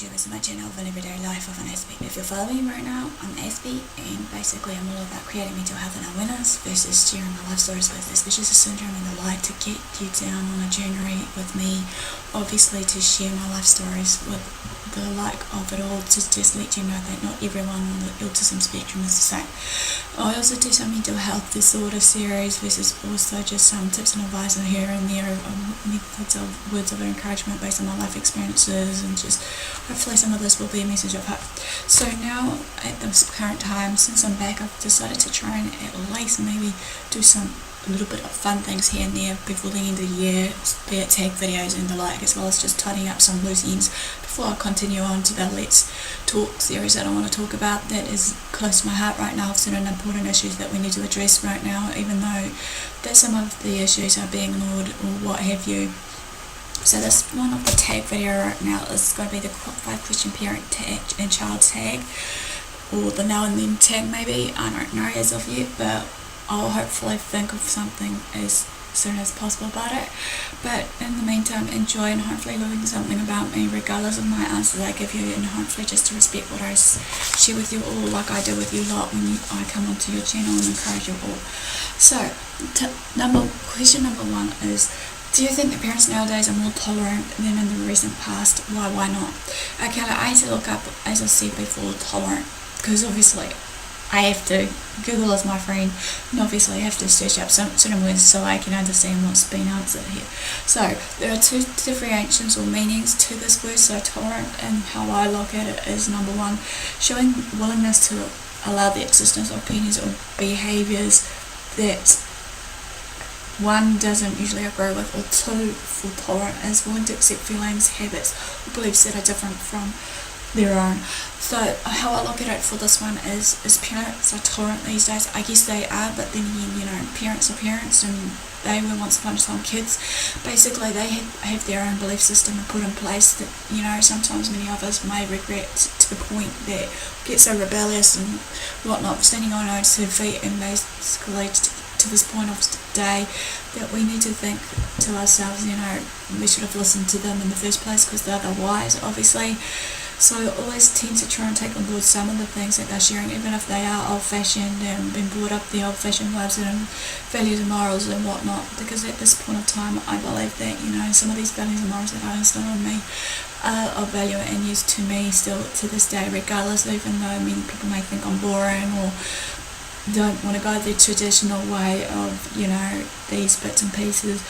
YouTube. It's my channel of an everyday life of an Aspie. If you're following me right now, I'm Aspie, and basically I'm all about creating mental health and awareness versus sharing my life stories with suspicious syndrome and the like to get you down on a journey with me, obviously to share my life stories with the like of it all, to just let you know that not everyone on the autism spectrum is the same. I also do some mental health disorder series versus also just some tips and advice in here and there of methods of words of encouragement based on my life experiences, and just hopefully some of this will be a message of hope. So now at this current time, since I'm back, I've decided to try and at least maybe do a little bit of fun things here and there before the end of the year, be it tag videos and the like, as well as just tidying up some loose ends before I continue on to the Let's Talk series that I want to talk about. That is close to my heart right now, certain important issues that we need to address right now, even though that some of the issues are being ignored or what have you. So this one of the tag video right now is going to be the 5 question parent tag and child tag, or the now and then tag maybe, I don't know as of yet, but I'll hopefully think of something as soon as possible about it. But in the meantime, enjoy and hopefully learn something about me regardless of my answers I give you, and hopefully just to respect what I share with you all, like I do with you lot when I come onto your channel and encourage you all. So question number 1 is, do you think that parents nowadays are more tolerant than in the recent past? Why not? Okay, I had to look up, as I said before, tolerant, because obviously I have to, Google is my friend, and obviously I have to search up certain words so I can understand what's being answered here. So there are 2 differentiations or meanings to this word. So tolerant, and how I look at it, is number 1, showing willingness to allow the existence of opinions or behaviours that one doesn't usually agree with, or 2, for tolerant, is willing to accept feelings, habits, or beliefs that are different from their own. So how I look at it for this one is parents are tolerant these days? I guess they are, but then again, parents are parents, and they were once upon a time kids. Basically they have their own belief system and put in place that, sometimes many of us may regret, to the point that get so rebellious and whatnot, standing on our own 2 feet, and basically to this point of today that we need to think to ourselves, we should have listened to them in the first place because they're the wise, obviously. So I always tend to try and take on board some of the things that they're sharing, even if they are old-fashioned and been brought up the old-fashioned ways and values and morals and whatnot, because at this point of time I believe that, some of these values and morals that are instilled in me are of value and use to me still to this day, regardless, even though many people may think I'm boring or don't want to go the traditional way of, these bits and pieces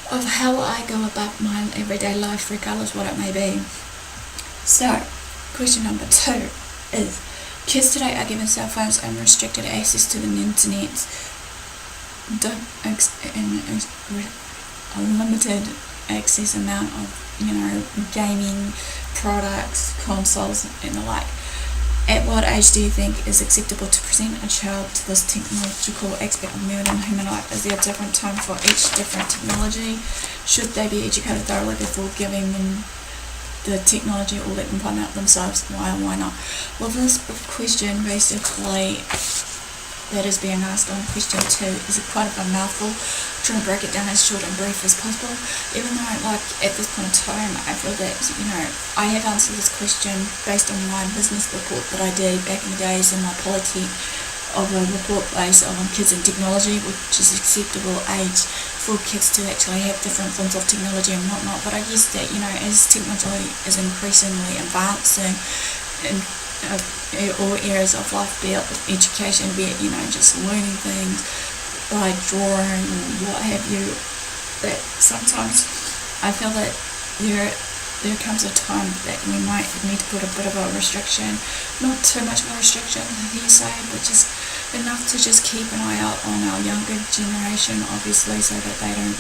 of how I go about my everyday life, regardless what it may be. So, question number 2 is, kids today are given cell phones and restricted access to the internet, a limited access amount of, gaming products, consoles and the like. At what age do you think is acceptable to present a child to this technological aspect of human life? Is there a different time for each different technology? Should they be educated thoroughly before giving them the technology, or let them find out themselves? Why not? Well, this question basically that is being asked on question 2 is quite of a mouthful. I'm trying to break it down as short and brief as possible, even though at this point in time I feel that I have answered this question based on my business report that I did back in the days in my polity of a report based on kids and technology, which is acceptable age for kids to actually have different forms of technology and whatnot. But I guess that as technology is increasingly advancing in all areas of life, be it education, be it just learning things by drawing or what have you, that sometimes I feel that there comes a time that we might need to put a bit of a restriction, not too much of a restriction, but just enough to just keep an eye out on our younger generation, obviously, so that they don't,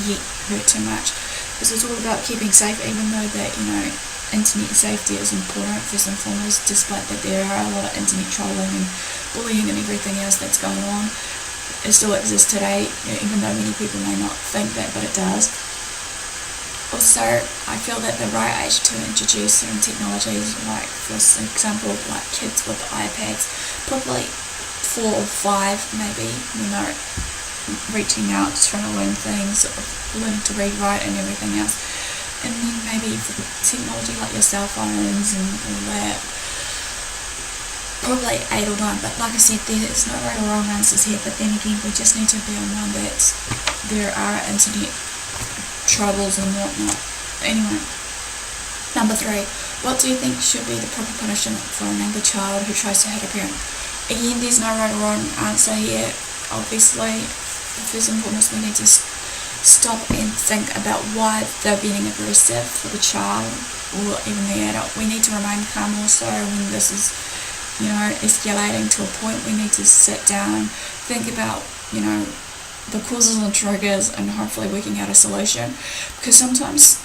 get hurt too much. Because it's all about keeping safe, even though that, internet safety is important first and foremost, despite that there are a lot of internet trolling and bullying and everything else that's going on. It still exists today, even though many people may not think that, but it does. Also, I feel that the right age to introduce certain technologies, like for example, like kids with iPads, probably 4 or 5 maybe, reaching out, trying to learn things, learning to read, write and everything else. And then maybe for technology like your cell phones and all that, probably 8 or 9, but like I said, there's no right or wrong answers here, but then again, we just need to be on one that there are internet troubles and whatnot. Anyway, number 3, what do you think should be the proper punishment for an angry child who tries to hit a parent? Again, there's no right or wrong answer here. Obviously, first and foremost, we need to stop and think about why they're being aggressive for the child or even the adult. We need to remain calm also when this is, escalating to a point. We need to sit down, think about, the causes and triggers, and hopefully working out a solution. Because sometimes,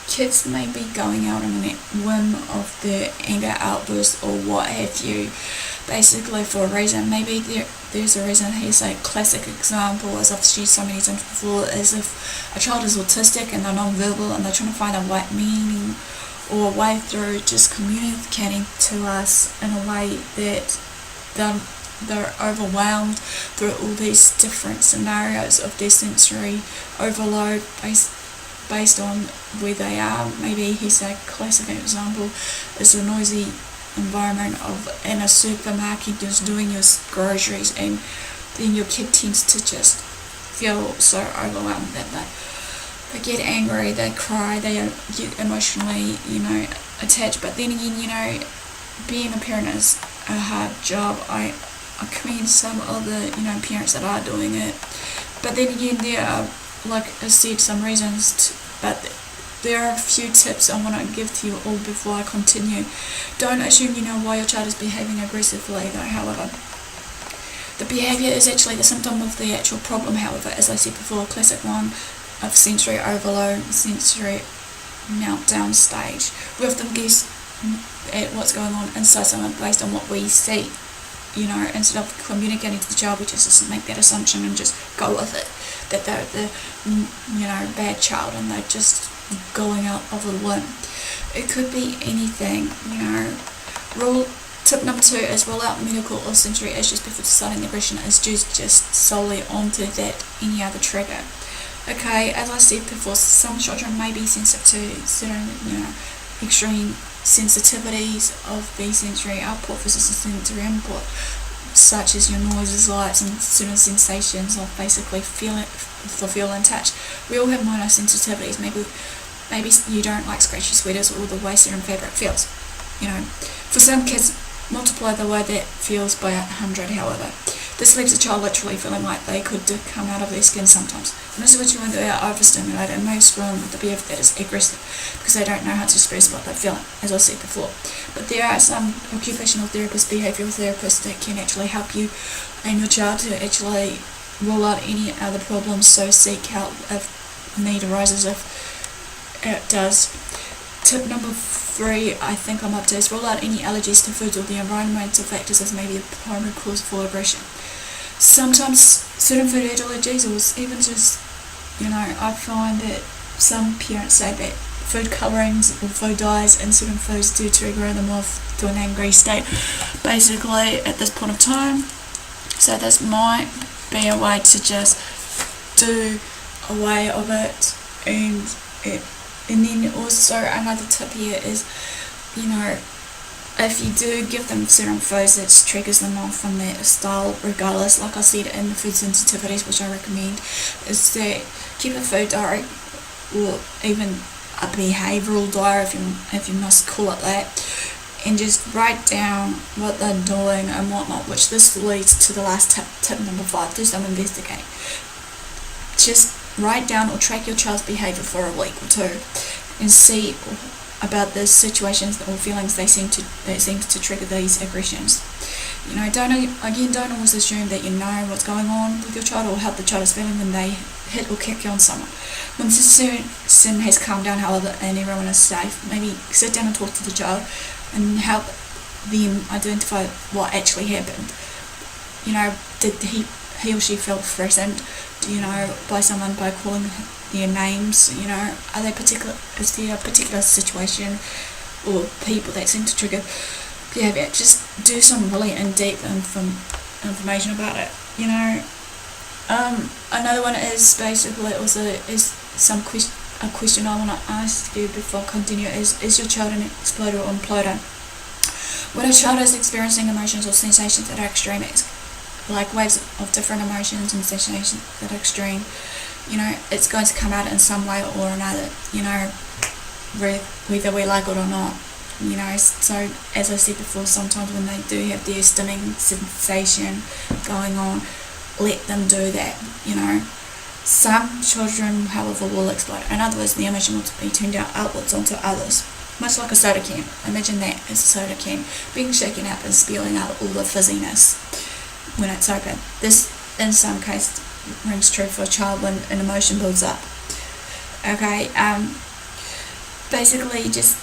kids may be going out on a whim of their anger outburst or what have you, basically for a reason. Maybe there's a reason. Here's a classic example, as I've shared so many times before, is if a child is autistic and they're non-verbal and they're trying to find a right meaning or a way through just communicating to us in a way that they're overwhelmed through all these different scenarios of their sensory overload based on where they are. Maybe here's a classic example, is a noisy environment in a supermarket, just doing your groceries, and then your kid tends to just feel so overwhelmed that they get angry, they cry, they get emotionally, attached. But then again, being a parent is a hard job. I commend some of the, parents that are doing it. But then again, there are, like I said, some reasons, but there are a few tips I want to give to you all before I continue. Don't assume you know why your child is behaving aggressively, though, however. The behaviour is actually the symptom of the actual problem, however, as I said before, a classic one of sensory overload, sensory meltdown stage. We often guess at what's going on inside someone based on what we see. Instead of communicating to the child, we just make that assumption and just go with it, that they're the, bad child and they're just going out of a whim. It could be anything, Tip number 2 is rule out medical or sensory issues before deciding the aggression is due just solely onto that any other trigger. Okay, as I said before, some children may be sensitive to certain, extreme sensitivities of the sensory output versus the sensory input, such as your noises, lights, and certain sensations of basically feel and touch. We all have minor sensitivities. Maybe you don't like scratchy sweaters or the way certain fabric feels. For some kids, multiply the way that feels by 100, however. This leaves a child literally feeling like they could come out of their skin sometimes. And this is what you want to do, overstimulated and may scream with the behaviour that is aggressive because they don't know how to express what they're feeling, as I said before. But there are some occupational therapists, behavioural therapists that can actually help you and your child to actually rule out any other problems, so seek help if need arises, if it does. Tip number 3, I think I'm up to, is rule out any allergies to foods or the environmental factors as maybe a primary cause for aggression. Sometimes certain food allergies, or even just, I find that some parents say that food colourings or food dyes in certain foods do trigger them off to an angry state, basically, at this point of time. So this might be a way to just do away of it, and then also another tip here is, if you do give them certain foods that triggers them off from their style, regardless, like I said in the food sensitivities, which I recommend, is that keep a food diary, or even a behavioural diary if you must call it that, and just write down what they're doing and whatnot, which this leads to the last tip number 5, do some investigating. Just write down or track your child's behaviour for a week or 2 and see about the situations or feelings that seem to trigger these aggressions. Don't always assume that you know what's going on with your child or how the child is feeling when they hit or kick you on someone. When the situation has calmed down, however, and everyone is safe, maybe sit down and talk to the child and help them identify what actually happened. Did he or she feel threatened, by someone by calling their names? Is there a particular situation or people that seem to trigger behaviour? Just do some really in-depth information about it. Another one is basically also is some a question I want to ask you before I continue is your child an exploder or imploder? When a child is experiencing emotions or sensations that are extreme, like waves of different emotions and sensations that are extreme, it's going to come out in some way or another, whether we like it or not. So as I said before, sometimes when they do have their stimming sensation going on, let them do that. Some children, however, will explode. In other words, the emotion will be turned out outwards onto others, much like a soda can. Imagine that as a soda can being shaken up and spewing out all the fizziness when it's open. This, in some cases, rings true for a child when an emotion builds up. Okay, basically, just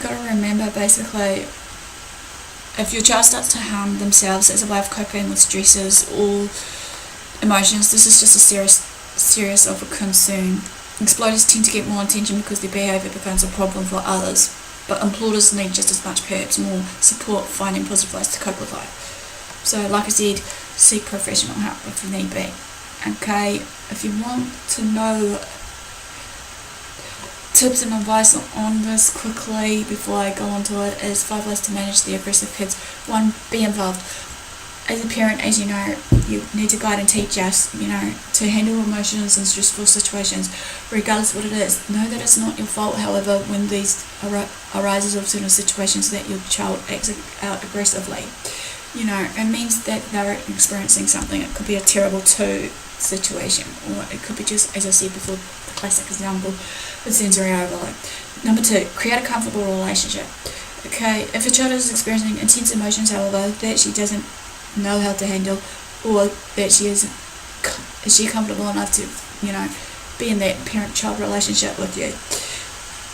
gotta remember, if your child starts to harm themselves as a way of coping with stresses or emotions, this is just a serious of a concern. Exploders tend to get more attention because their behaviour becomes a problem for others, but imploders need just as much, perhaps more, support finding positive ways to cope with life. So, like I said, seek professional help if you need be. Okay, if you want to know tips and advice on this quickly before I go on to it, is 5 ways to manage the aggressive kids. 1, be involved. As a parent, as you know, you need to guide and teach us, to handle emotions in stressful situations, regardless of what it is. Know that it's not your fault, however, when these arises of certain situations that your child acts out aggressively. It means that they're experiencing something. It could be a terrible situation, or it could be just, as I said before, the classic example with sensory overload. Number 2, create a comfortable relationship. Okay, if a child is experiencing intense emotions, however, that she doesn't know how to handle, or that is she comfortable enough to, be in that parent-child relationship with you,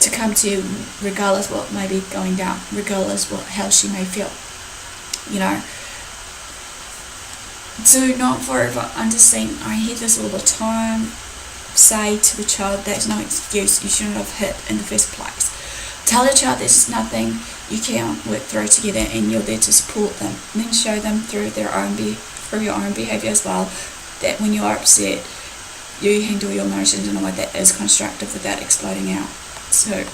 to come to you regardless what may be going down, regardless how she may feel. Do not forever understand. I hear this all the time. Say to the child, that's no excuse, you shouldn't have hit in the first place. Tell the child there's nothing you can work through together and you're there to support them. And then show them through your own behaviour as well, that when you are upset, you handle your emotions in a way that is constructive without exploding out. So,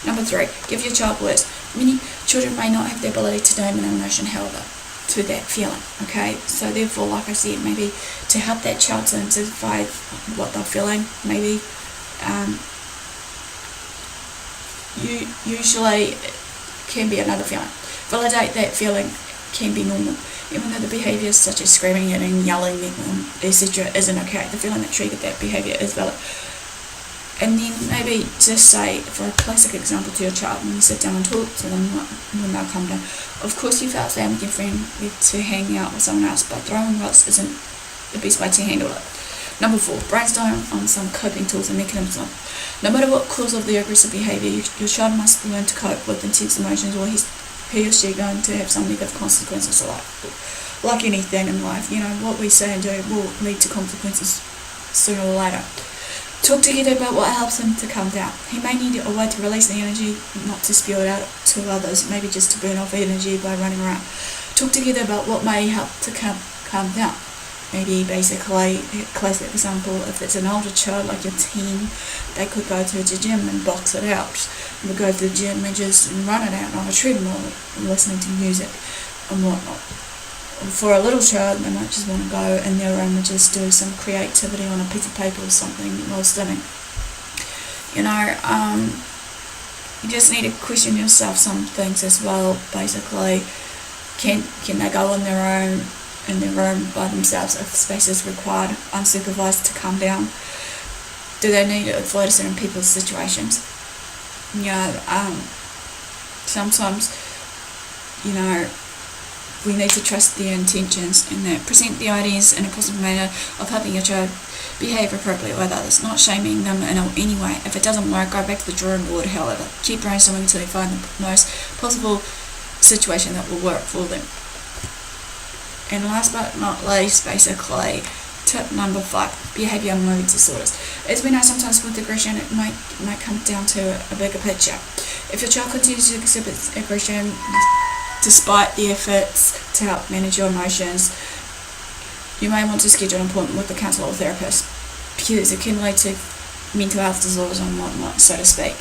number 3, give your child words. Many children may not have the ability to name an emotion, however, to that feeling, okay? So therefore, like I said, maybe to help that child to identify what they're feeling, maybe usually can be another feeling. Validate that feeling can be normal, even though the behaviours such as screaming and yelling, etc. isn't okay. The feeling that triggered that behaviour is valid. And then maybe just say, for a classic example to your child, when you sit down and talk to them when they'll come down, of course you felt sad with your friend to hang out with someone else, but throwing rocks isn't the best way to handle it. Number 4, brainstorm on some coping tools and mechanisms. No matter what cause of the aggressive behaviour, your child must learn to cope with intense emotions, or he or she going to have some negative consequences of life. Like anything in life, what we say and do will lead to consequences sooner or later. Talk together about what helps him to calm down. He may need a way to release the energy, not to spew it out to others, maybe just to burn off energy by running around. Talk together about what may help to calm down. Maybe basically, a classic example, if it's an older child like your teen, they could go to the gym and box it out. Or go to the gym and just run it out on a treadmill, listening to music and whatnot. For a little child, they might just want to go in their room and just do some creativity on a piece of paper or something while studying. You just need to question yourself some things as well. Basically, can they go on their own in their room by themselves if space is required, unsupervised, to calm down? Do they need to avoid certain people's situations? Sometimes, we need to trust their intentions and present the ideas in a positive manner of helping your child behave appropriately with others, not shaming them in any way. If it doesn't work, go back to the drawing board, however. Keep brainstorming until you find the most possible situation that will work for them. And last but not least, basically, tip number 5, behaviour and mood disorders. As we know, sometimes with aggression, it might come down to a bigger picture. If your child continues to exhibit aggression, despite the efforts to help manage your emotions, you may want to schedule an appointment with a counsellor or therapist, because it can lead to mental health disorders and whatnot, so to speak.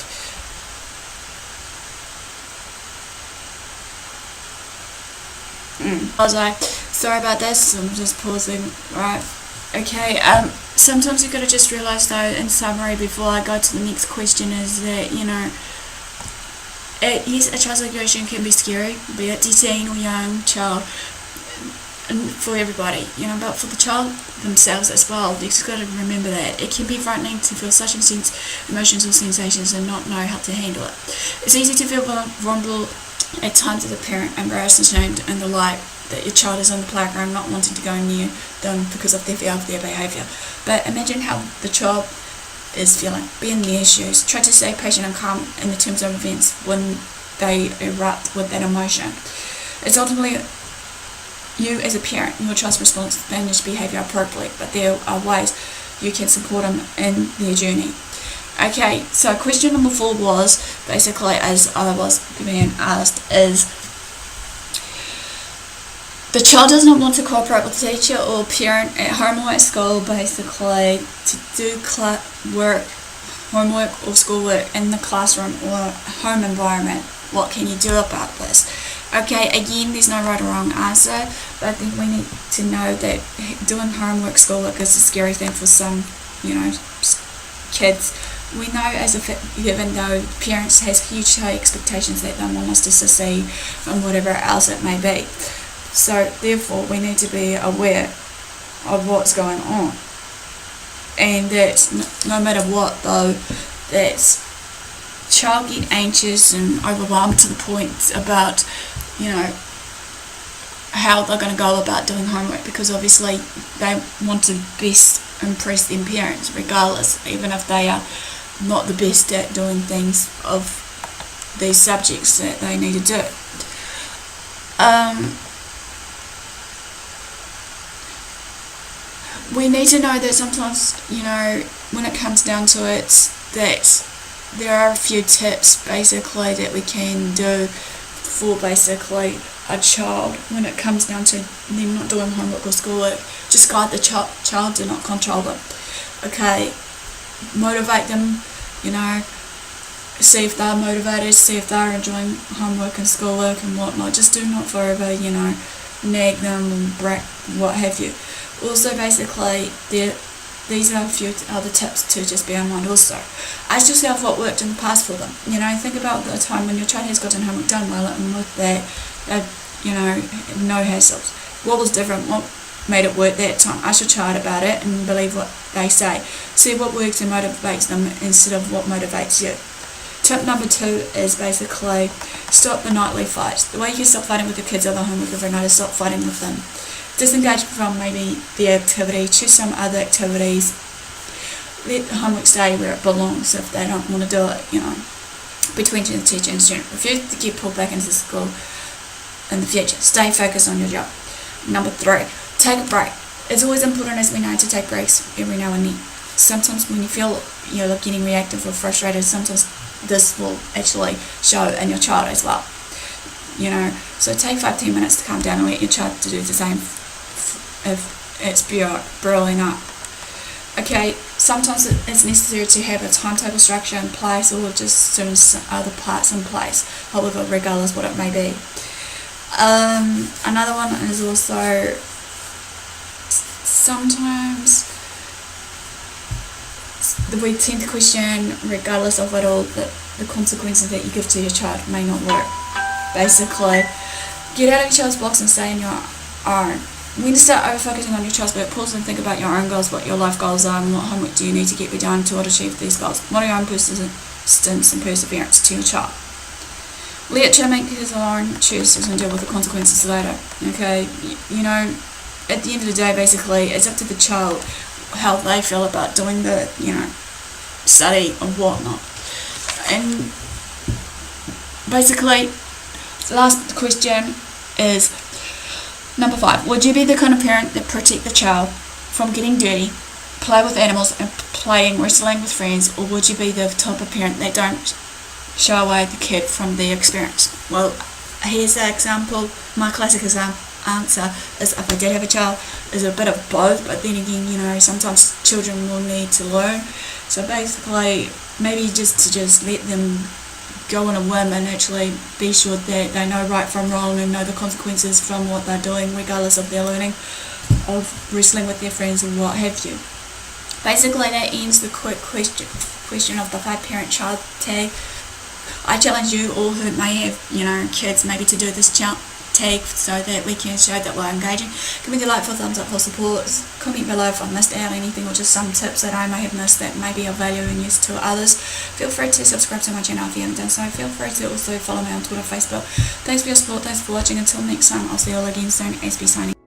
Sorry about this, I'm just pausing. Right, okay, sometimes you've got to just realise though, in summary, before I go to the next question, is that, yes, a child's aggression can be scary, be it teen or young child, and for everybody, but for the child themselves as well, you've just got to remember that it can be frightening to feel such intense emotions or sensations and not know how to handle it. It's easy to feel vulnerable at times as a parent, embarrassed, ashamed, and the like, that your child is on the playground not wanting to go near them because of their fear of their behaviour. But imagine how the child is feeling, be in their shoes. Try to stay patient and calm in the terms of events when they erupt with that emotion. It's ultimately you as a parent, your child's response to manage behaviour appropriately, but there are ways you can support them in their journey. Okay, so question number 4 was, basically, as I was being asked, is the child does not want to cooperate with the teacher or parent at home or at school, basically, to do homework or schoolwork in the classroom or home environment. What can you do about this? Okay, again, there's no right or wrong answer, but I think we need to know that doing homework, schoolwork is a scary thing for some, kids. We know even though parents has huge high expectations that they want us to succeed and whatever else it may be. So therefore we need to be aware of what's going on. And that no matter what though, that child get anxious and overwhelmed to the point about, how they're going to go about doing homework, because obviously they want to best impress their parents regardless, even if they are not the best at doing things of these subjects that they need to do. We need to know that sometimes, when it comes down to it, that there are a few tips basically that we can do for basically a child when it comes down to them not doing homework or schoolwork. Just guide the child, do not control them. Okay, motivate them, see if they're motivated, see if they're enjoying homework and schoolwork and whatnot. Just do not forever, nag them and what have you. Also, basically, these are a few other tips to just bear in mind also. Ask yourself what worked in the past for them. Think about the time when your child has gotten homework done well, and with that, no hassles. What was different? What made it work that time? Ask your child about it and believe what they say. See what works and motivates them instead of what motivates you. Tip number 2 is basically stop the nightly fights. The way you can stop fighting with your kids over homework every night is stop fighting with them. Disengage from maybe the activity, choose some other activities. Let the homework stay where it belongs if they don't want to do it, between the teacher and student. Refuse to get pulled back into school in the future. Stay focused on your job. Number 3, take a break. It's always important, as we know, to take breaks every now and then. Sometimes when you feel you're getting reactive or frustrated, sometimes this will actually show in your child as well. So take 5-10 minutes to calm down and let your child to do the same if it's boiling up. Okay, sometimes it's necessary to have a timetable structure in place, or just certain other parts in place, however, regardless what it may be. Another one is also sometimes we tend to question, regardless of it all, that the consequences that you give to your child may not work. Basically, get out of your child's box and stay in your own. When you start over-focusing on your child's work, pause and think about your own goals, what your life goals are, and what homework do you need to get done to achieve these goals. Model your own persistence and perseverance to your child. Let your child make his own choices and deal with the consequences later. Okay, at the end of the day, basically, it's up to the child how they feel about doing the, study or whatnot. And basically, the last question is number 5. Would you be the kind of parent that protect the child from getting dirty, play with animals, and wrestling with friends, or would you be the type of parent that don't show away the kid from their experience? Well, here's the example, my classic answer is if I did have a child is a bit of both, but then again, sometimes children will need to learn. So basically, maybe just let them go on a whim and actually be sure that they know right from wrong and know the consequences from what they're doing, regardless of their learning, of wrestling with their friends or what have you. Basically, that ends the quick question of the 5-parent child tag. I challenge you all who may have, kids, maybe to do this tag so that we can show that we're engaging. Give me the like for thumbs up for support. Comment below if I missed out anything or just some tips that I may have missed that may be of value and use to others. Feel free to subscribe to my channel if you haven't done so. Feel free to also follow me on Twitter, Facebook. Thanks for your support. Thanks for watching. Until next time, I'll see you all again soon. Aspie signing.